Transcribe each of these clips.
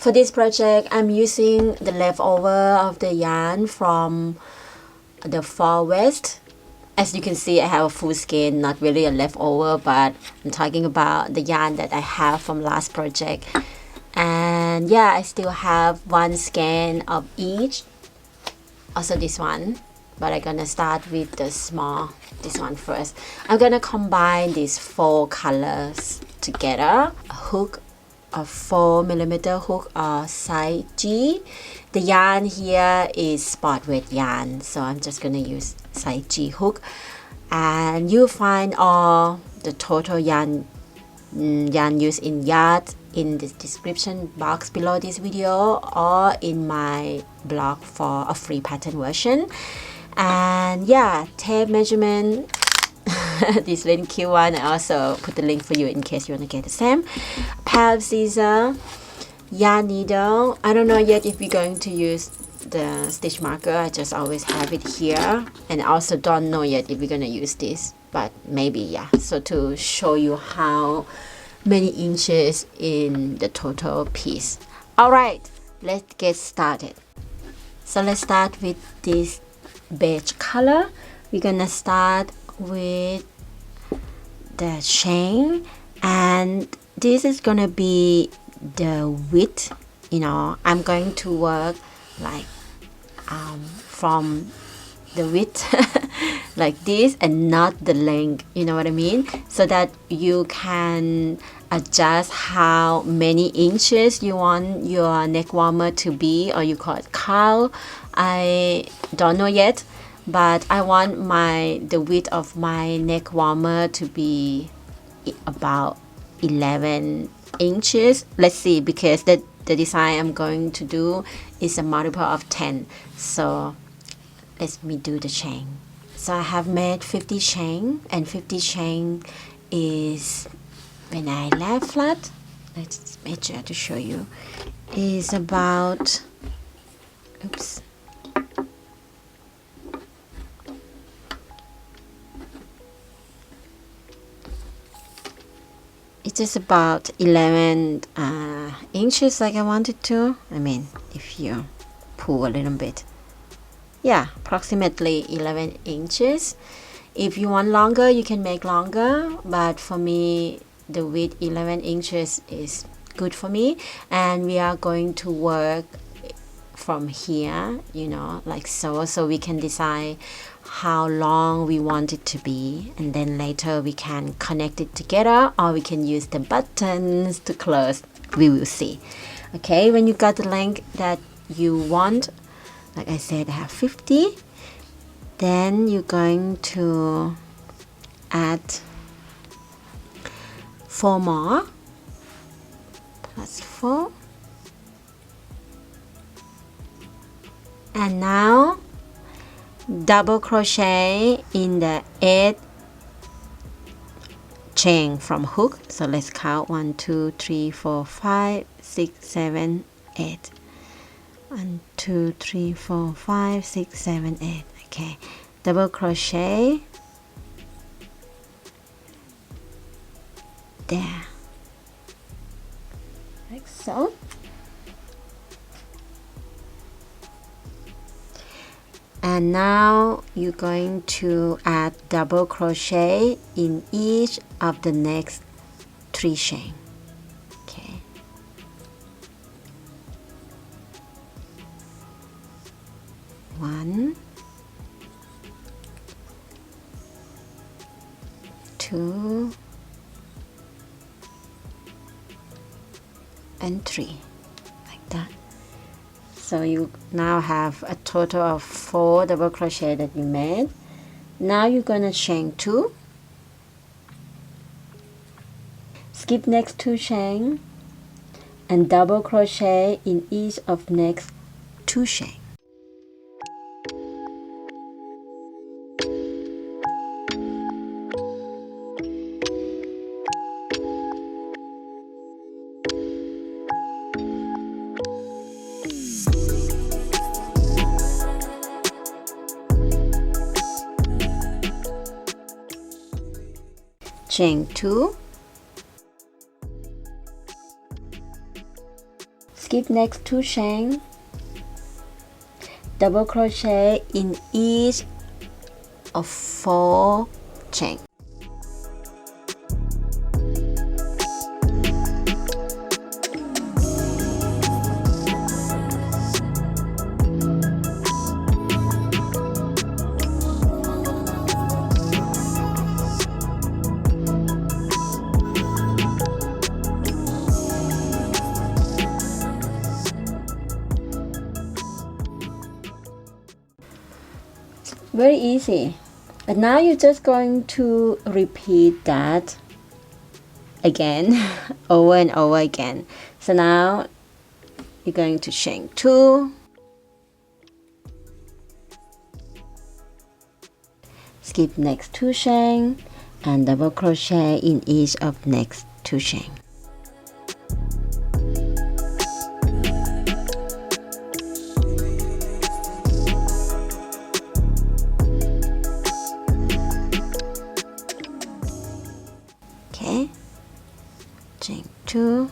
For this project, I'm using the leftover of the yarn from the Far West. As you can see, I have a full skein, not really a leftover, but I'm talking about the yarn that I have from last project. And yeah, I still have one skein of each. Also this one, but I'm gonna start with the small, this one first. I'm gonna combine these 4 colors together. A hook, a 4mm hook or size G. The yarn here is spot weight yarn, so I'm just gonna use size G hook. And you find all the total yarn used in yard in the description box below this video or in my blog for a free pattern version. And yeah, tape measurement, this really cute one. I also put the link for you in case you want to get the same. Pair of scissors, yarn needle. I don't know yet if we're going to use the stitch marker. I just always have it here, and I also don't know yet if we're gonna use this, but maybe, yeah. So to show you how many inches in the total piece. All right, let's get started. So let's start with this beige color. We're gonna start with the chain, and this is gonna be the width. You know, I'm going to work like from the width like this and not the length, you know what I mean, so that you can adjust how many inches you want your neck warmer to be, or you call it cowl. I don't know yet, but I want the width of my neck warmer to be about 11 inches. Let's see, because the design I'm going to do is a multiple of 10. So let me do the chain. So I have made 50 chain, and 50 chain is, when I lay flat, let's measure to show you, is about, oops, it's just about 11 inches like I wanted to. I mean, if you pull a little bit, yeah, approximately 11 inches. If you want longer, you can make longer, but for me the width 11 inches is good for me. And we are going to work from here, you know, like so we can decide how long we want it to be, and then later we can connect it together, or we can use the buttons to close. We will see. Okay, when you got the length that you want, like I said, I have 50, then you're going to add 4 more plus 4, and now double crochet in the 8th chain from hook. So let's count 1 2 3 4 5 6 7 8. 1 2 3 4 5 6 7 8. Okay, double crochet there, like so. And now you're going to add double crochet in each of the next 3 chain. Okay, 1 2 and 3, like that. So you now have a total of 4 double crochet that you made. Now you're gonna chain 2, skip next 2 chain, and double crochet in each of next 2 chain. Chain 2, skip next 2 chain, double crochet in each of 4 chain. Very easy. But now you're just going to repeat that again over and over again. So now you're going to chain 2, skip next 2 chain, and double crochet in each of next 2 chain. Okay, chain 2,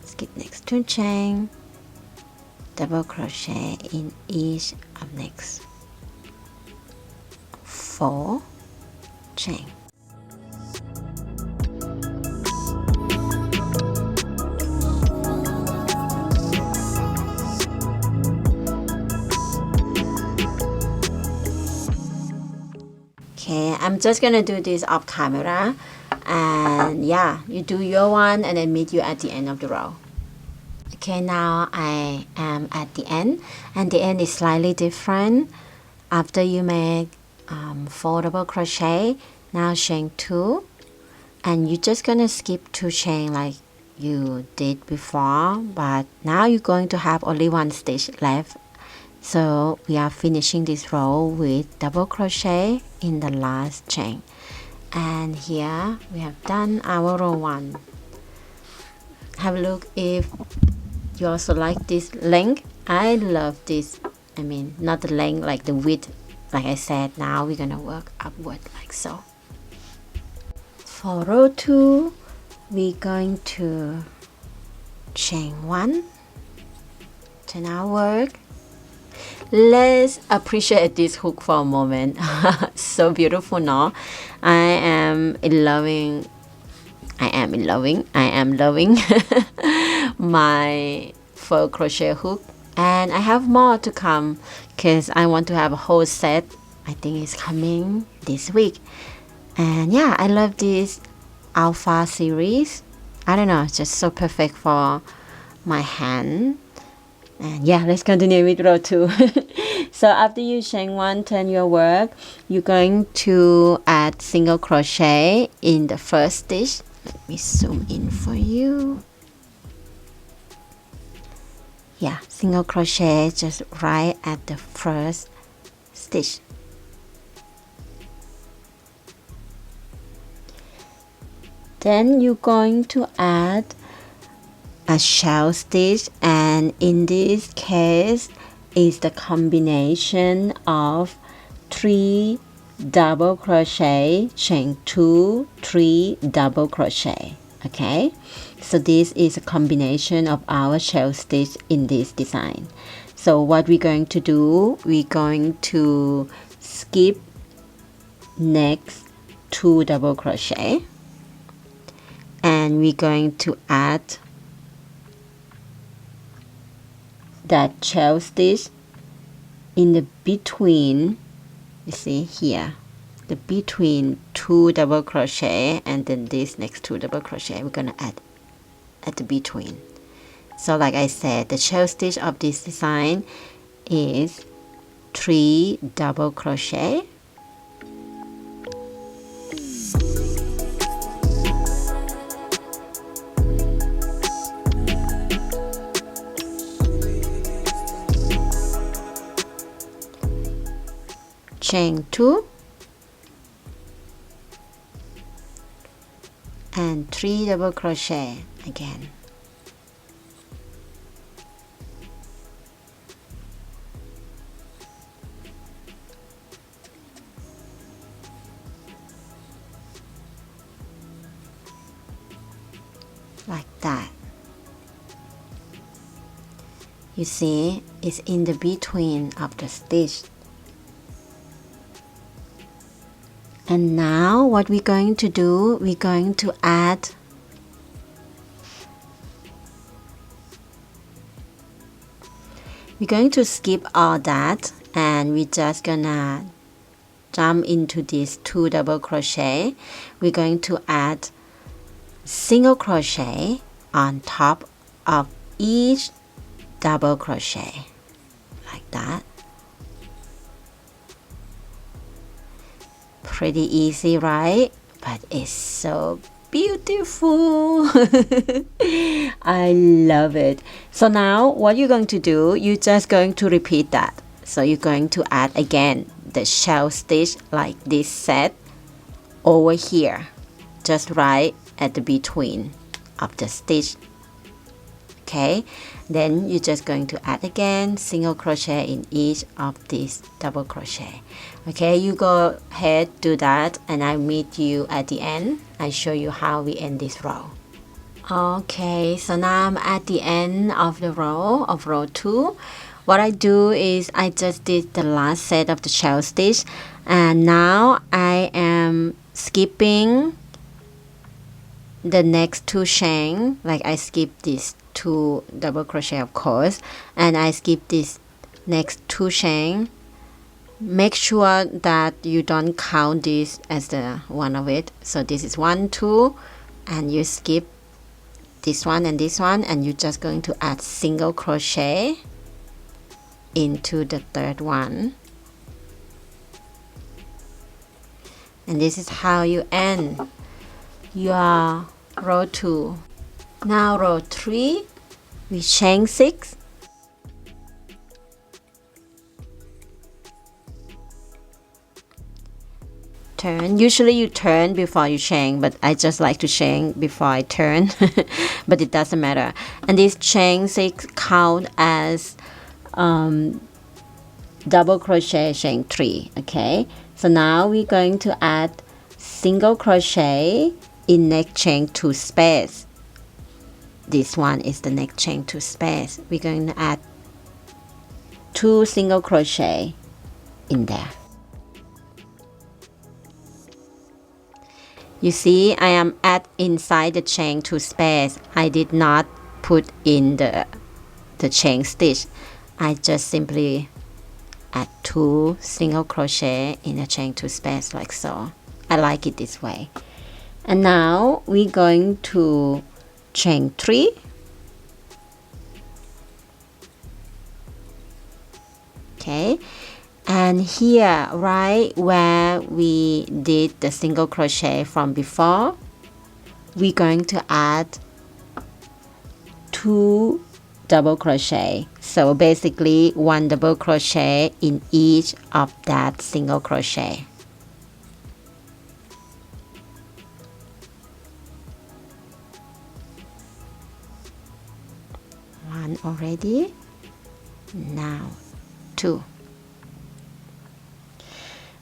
skip next 2 chain, double crochet in each of next 4 chain. Okay, I'm just gonna do this off camera, and yeah, you do your one and then meet you at the end of the row. Okay, now I am at the end, and the end is slightly different. After you make 4 double crochet, now chain 2, and you're just gonna skip 2 chain like you did before, but now you're going to have only 1 stitch left. So we are finishing this row with double crochet in the last chain, and here we have done our row 1. Have a look if you also like this length. I love this. I mean, not the length, like the width. Like I said, now we're gonna work upward like so. For row 2, we're going to chain 1 to now work. Let's appreciate this hook for a moment. So beautiful, no? I am loving my fur crochet hook, and I have more to come because I want to have a whole set. I think it's coming this week. And yeah, I love this Alpha series. I don't know, it's just so perfect for my hand. And yeah, let's continue with row 2. So after you chain 1, turn your work, you're going to add single crochet in the first stitch. Let me zoom in for you. Yeah, single crochet just right at the first stitch. Then you're going to add a shell stitch, and in this case is the combination of 3 double crochet, chain 2, 3 double crochet. Okay, so this is a combination of our shell stitch in this design. So what we're going to do, we're going to skip next 2 double crochet, and we're going to add that shell stitch in the between. You see here, the between 2 double crochet, and then this next 2 double crochet we're gonna add at the between. So like I said, the shell stitch of this design is 3 double crochet, chain 2, and 3 double crochet again. Like that. You see, it's in the between of the stitch. And now what we're going to do, we're going to add we're going to skip all that, and we're just gonna jump into these 2 double crochet. We're going to add single crochet on top of each double crochet like that. Pretty easy, right? But it's so beautiful. I love it. So now what you're going to do, you're just going to repeat that. So you're going to add again the shell stitch like this set over here, just right at the between of the stitch. Okay, then you're just going to add again single crochet in each of these double crochet. Okay, you go ahead, do that, and I'll meet you at the end. I show you how we end this row. Okay, so now I'm at the end of the row of row 2. What I do is I just did the last set of the shell stitch, and now I am skipping the next 2 chain. Like I skip these 2 double crochet, of course, and I skip this next 2 chain. Make sure that you don't count this as the one of it. So this is 1, 2, and you skip this one, and you're just going to add single crochet into the third one, and this is how you end your row 2. Now row 3, we chain 6, turn. Usually you turn before you chain, but I just like to chain before I turn. But it doesn't matter. And this chain 6 count as double crochet chain 3. Okay, so now we're going to add single crochet in next chain 2 space. This one is the next chain 2 space. We're going to add 2 single crochet in there. You see, I am at inside the chain 2 space. I did not put in the chain stitch. I just simply add 2 single crochet in a chain 2 space like so. I like it this way. And now we're going to chain 3, okay, and here right where we did the single crochet from before, we're going to add 2 double crochet. So basically 1 double crochet in each of that single crochet. One already, now 2.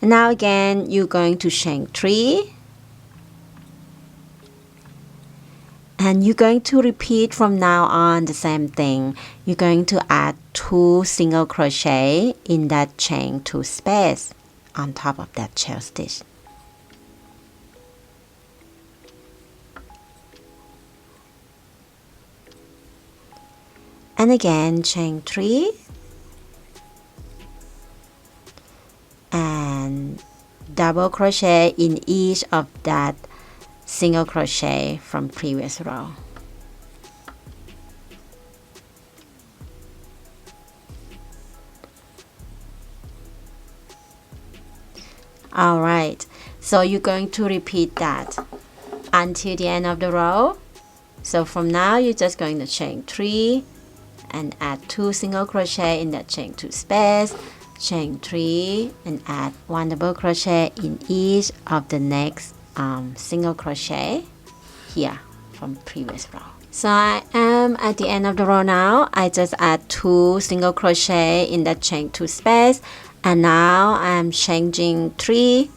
And now again you're going to chain 3, and you're going to repeat from now on the same thing. You're going to add 2 single crochet in that chain 2 space on top of that shell stitch. And again chain 3 and double crochet in each of that single crochet from previous row. Alright, so you're going to repeat that until the end of the row. So from now you're just going to chain 3 and add 2 single crochet in that chain 2 space, chain 3 and add 1 double crochet in each of the next single crochet here from previous row. So I am at the end of the row now. I just add 2 single crochet in that chain 2 space, and now I'm changing 3,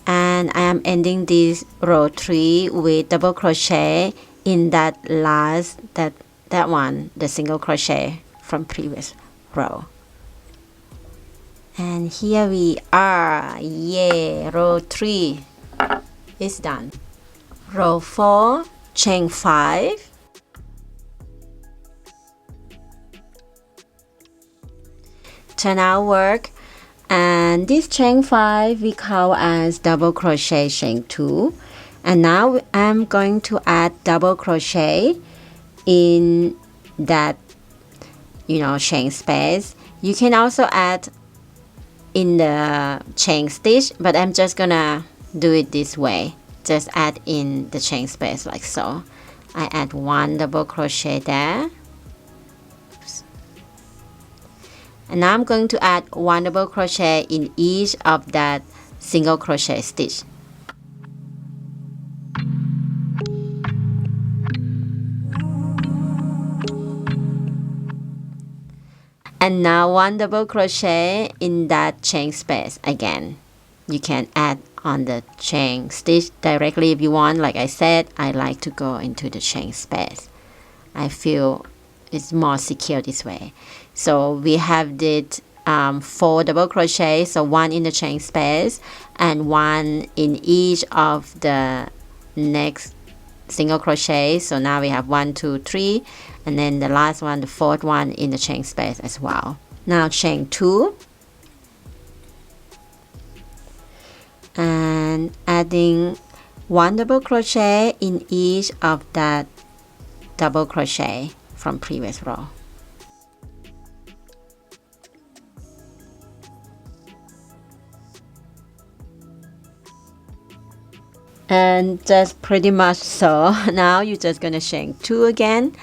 and I am ending this row 3 with double crochet in that last that one, the single crochet from previous row. And here we are. Yay, row 3 is done. Row 4, chain 5, turn our work, and this chain 5 we count as double crochet chain 2, and now I'm going to add double crochet in that chain space. You can also add in the chain stitch, but I'm just gonna do it this way. Just add in the chain space like so. I add 1 double crochet there. Oops. And now I'm going to add 1 double crochet in each of that single crochet stitch. And now 1 double crochet in that chain space again. You can add on the chain stitch directly if you want. Like I said, I like to go into the chain space. I feel it's more secure this way. So we have did 4 double crochet, so 1 in the chain space and 1 in each of the next single crochet. So now we have 1, 2, 3, and then the last one, the 4th one, in the chain space as well. Now chain 2 and adding 1 double crochet in each of that double crochet from previous row. And just pretty much so. Now you're just gonna chain 2 again,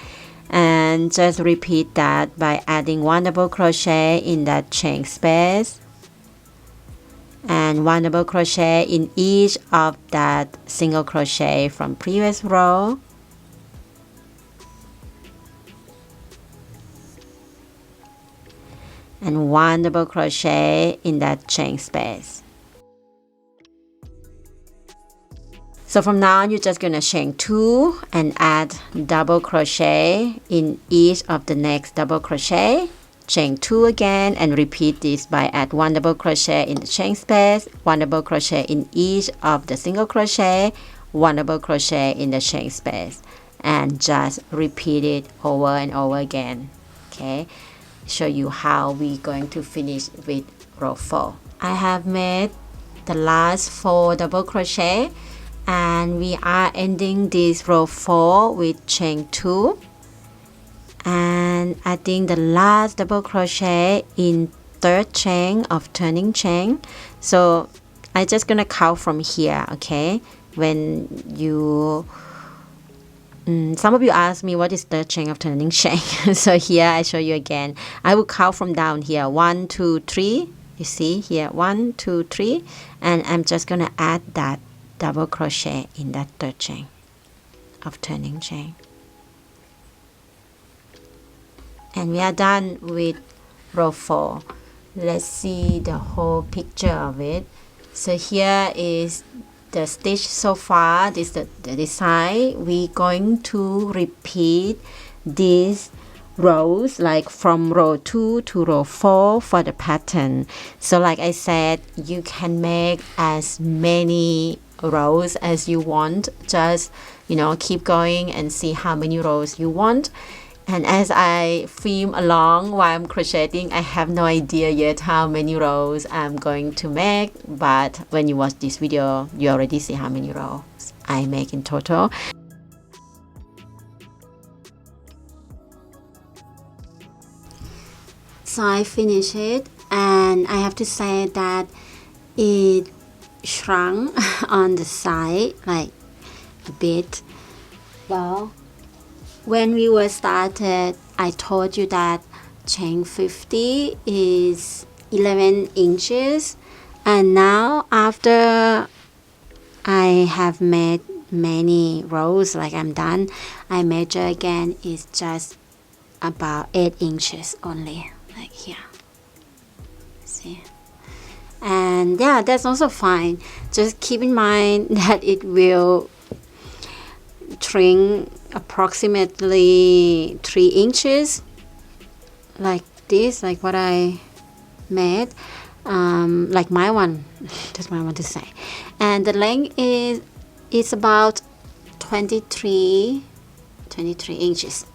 and just repeat that by adding 1 double crochet in that chain space and 1 double crochet in each of that single crochet from previous row. And 1 double crochet in that chain space. So from now on, you're just gonna chain 2 and add double crochet in each of the next double crochet, chain 2 again, and repeat this by add 1 double crochet in the chain space, 1 double crochet in each of the single crochet, 1 double crochet in the chain space, and just repeat it over and over again. Okay, show you how we're going to finish with row 4. I have made the last 4 double crochet, and we are ending this row 4 with chain 2 and adding the last double crochet in 3rd chain of turning chain. So I just gonna count from here. Okay, when you some of you ask me what is 3rd chain of turning chain. So here I show you again. I will count from down here, 1, 2, 3. You see here, 1, 2, 3, and I'm just gonna add that double crochet in that 3rd chain of turning chain. And we are done with row 4. Let's see the whole picture of it. So here is the stitch so far. This is the design. We're going to repeat these rows like from row 2 to row 4 for the pattern. So like I said, you can make as many rows as you want. Just keep going and see how many rows you want. And as I film along while I'm crocheting, I have no idea yet how many rows I'm going to make, but when you watch this video, you already see how many rows I make in total. So I finished it, and I have to say that it shrunk on the side like a bit. Well, when we were started, I told you that chain 50 is 11 inches, and now after I have made many rows, like I'm done, I measure again, it's just about 8 inches only, like here. See? And yeah, that's also fine. Just keep in mind that it will shrink approximately 3 inches like this, like what I made, like my one. That's what I want to say. And the length is about 23 inches.